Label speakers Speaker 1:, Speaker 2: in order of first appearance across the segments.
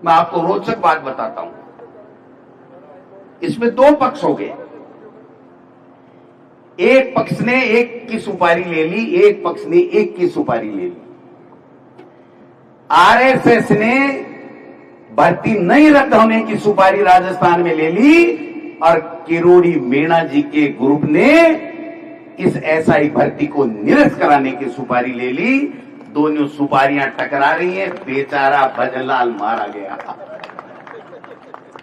Speaker 1: मैं आपको रोचक बात बताता हूं। इसमें दो पक्ष हो गए। एक पक्ष ने एक की सुपारी ले ली, एक पक्ष ने एक की सुपारी ले ली। आरएसएस ने भर्ती नहीं रद्द होने की सुपारी राजस्थान में ले ली और किरोड़ी मीणा जी के ग्रुप ने इस एसआई भर्ती को निरस्त कराने की सुपारी ले ली। दोनों सुपारियां टकरा रही हैं। बेचारा भजनलाल मारा गया।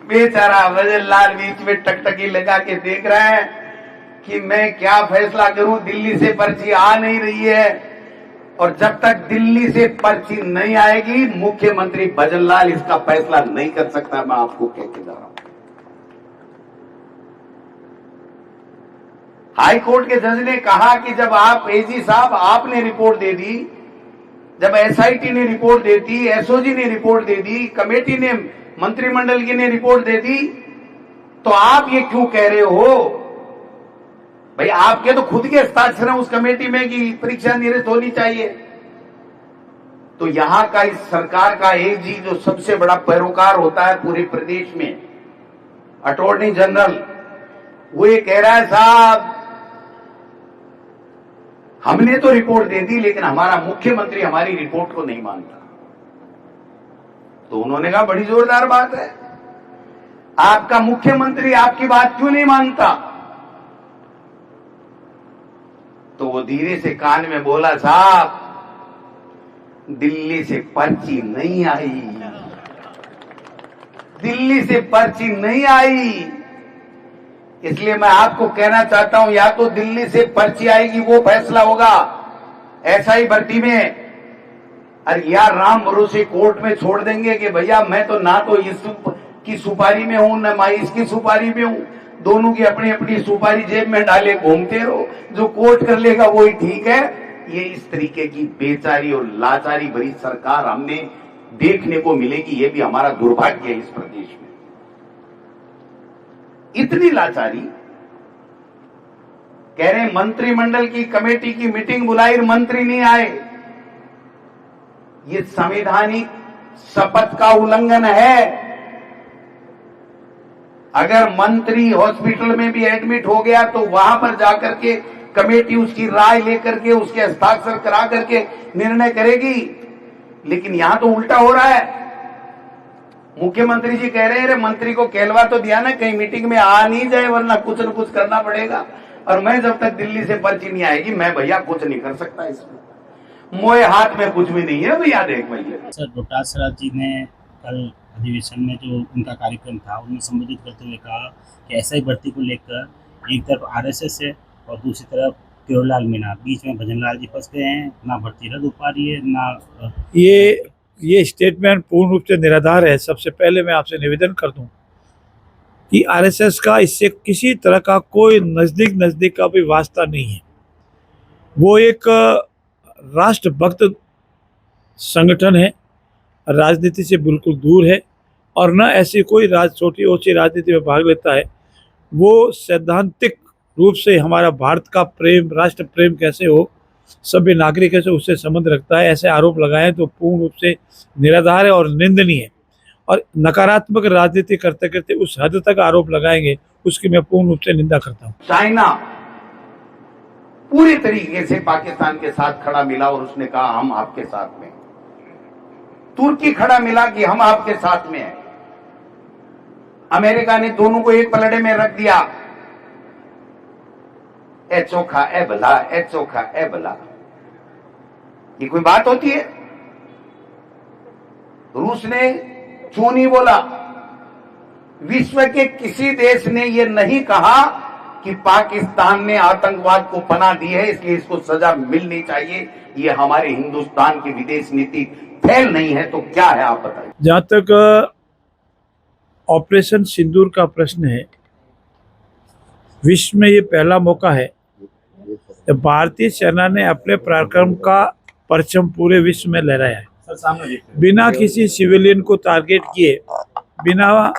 Speaker 1: बेचारा भजनलाल बीच में टकटकी लगा के देख रहा है कि मैं क्या फैसला करूं। दिल्ली से पर्ची आ नहीं रही है और जब तक दिल्ली से पर्ची नहीं आएगी मुख्यमंत्री भजनलाल इसका फैसला नहीं कर सकता। मैं आपको कहते जा रहा हूं। हाई कोर्ट के जज ने कहा कि जब आप एजी साहब आपने रिपोर्ट दे दी, जब एसआईटी ने रिपोर्ट दे दी, एसओजी ने रिपोर्ट दे दी, कमेटी ने मंत्रिमंडल की ने रिपोर्ट दे दी, तो आप ये क्यों कह रहे हो? भाई आपके तो खुद के हस्ताक्षर हैं उस कमेटी में कि परीक्षा निरस्त होनी चाहिए। तो यहां का इस सरकार का एजी जो सबसे बड़ा पैरोकार होता है पूरे प्रदेश में, अटॉर्नी जनरल, वो ये कह रहा है साहब हमने तो रिपोर्ट दे दी लेकिन हमारा मुख्यमंत्री हमारी रिपोर्ट को नहीं मानता। तो उन्होंने कहा बड़ी जोरदार बात है, आपका मुख्यमंत्री आपकी बात क्यों नहीं मानता? तो वो धीरे से कान में बोला साहब दिल्ली से पर्ची नहीं आई, दिल्ली से पर्ची नहीं आई। इसलिए मैं आपको कहना चाहता हूं या तो दिल्ली से पर्ची आएगी वो फैसला होगा एसआई भर्ती में, अरे यार राम भरोसे कोर्ट में छोड़ देंगे कि भैया मैं तो ना तो इस की सुपारी में हूं न मैं इसकी सुपारी में हूं, दोनों की अपनी अपनी सुपारी जेब में डाले घूमते रहो, जो कोर्ट कर लेगा वही ठीक है। ये इस तरीके की बेचारी और लाचारी भरी सरकार हमने देखने को मिलेगी। ये भी हमारा दुर्भाग्य है इस प्रदेश में। इतनी लाचारी, कह रहे मंत्रिमंडल की कमेटी की मीटिंग बुलाई, मंत्री नहीं आए। ये संवैधानिक शपथ का उल्लंघन है। अगर मंत्री हॉस्पिटल में भी एडमिट हो गया तो वहां पर जाकर के कमेटी उसकी राय लेकर के उसके हस्ताक्षर करा करके निर्णय करेगी, लेकिन यहां तो उल्टा हो रहा है। मुख्यमंत्री जी कह रहे हैं मंत्री को कहलवा तो दिया ना कहीं मीटिंग में आ नहीं जाए वरना कुछ न कुछ करना पड़ेगा, और मैं जब तक दिल्ली से पर्ची नहीं आएगी मैं भैया कुछ नहीं कर सकता। इसमें मोए हाथ में कुछ भी नहीं है भैया। देख भैया
Speaker 2: सर डोटासरा जी ने कल अधिवेशन में जो उनका कार्यक्रम था उनमें संबोधित करते हुए कहा कि एसआई भर्ती को लेकर एक तरफ आरएसएस है और दूसरी तरफ किरोड़ीलाल मीणा, बीच में भजनलाल जी फंस गए हैं, ना भर्ती रद्द हो पा रही है ना।
Speaker 3: ये स्टेटमेंट पूर्ण रूप से निराधार है। सबसे पहले मैं आपसे निवेदन कर दूं कि आरएसएस का इससे किसी तरह का कोई नज़दीक का भी वास्ता नहीं है। वो एक राष्ट्रभक्त संगठन है, राजनीति से बिल्कुल दूर है और न ऐसी कोई छोटी ऊंची राजनीति में भाग लेता है। वो सैद्धांतिक रूप से हमारा भारत का प्रेम, राष्ट्र प्रेम कैसे हो, सभ्य नागरिक कैसे, उससे संबंध रखता है। ऐसे आरोप लगाए तो पूर्ण रूप से निराधार है और निंदनीय है, और नकारात्मक राजनीति करते करते उस हद तक आरोप लगाएंगे उसकी मैं पूर्ण रूप से निंदा करता हूँ।
Speaker 1: चाइना पूरी तरीके से पाकिस्तान के साथ खड़ा मिला और उसने कहा हम आपके साथ में। तुर्की खड़ा मिला कि हम आपके साथ में हैं। अमेरिका ने दोनों को एक पलड़े में रख दिया। ए चोखा ए भला, ए चोखा ए भला, ये कोई बात होती है? रूस ने क्यों नहीं बोला? विश्व के किसी देश ने यह नहीं कहा कि पाकिस्तान ने आतंकवाद को पनाह दी है इसलिए इसको सजा मिलनी चाहिए। ये हमारे हिंदुस्तान की विदेश नीति फेल नहीं है तो क्या है आप बताइए।
Speaker 3: जहां तक ऑपरेशन सिंदूर का प्रश्न है, विश्व में ये पहला मौका है जब भारतीय सेना ने अपने पराक्रम का परचम पूरे विश्व में लहराया है, बिना किसी सिविलियन को टारगेट किए, बिना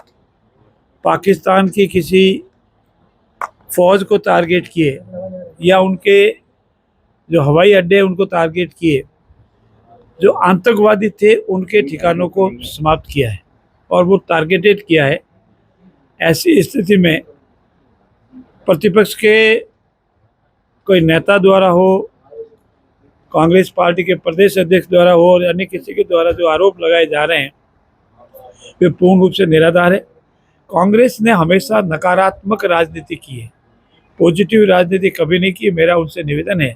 Speaker 3: पाकिस्तान की किसी फौज को टारगेट किए या उनके जो हवाई अड्डे उनको टारगेट किए, जो आतंकवादी थे उनके ठिकानों को समाप्त किया है। और वो टारगेटेड किया है। ऐसी स्थिति में प्रतिपक्ष के कोई नेता द्वारा हो, कांग्रेस पार्टी के प्रदेश अध्यक्ष द्वारा हो और अन्य किसी के द्वारा जो आरोप लगाए जा रहे हैं वे पूर्ण रूप से निराधार है। कांग्रेस ने हमेशा नकारात्मक राजनीति की है, पॉजिटिव राजनीति कभी नहीं की। मेरा उनसे निवेदन है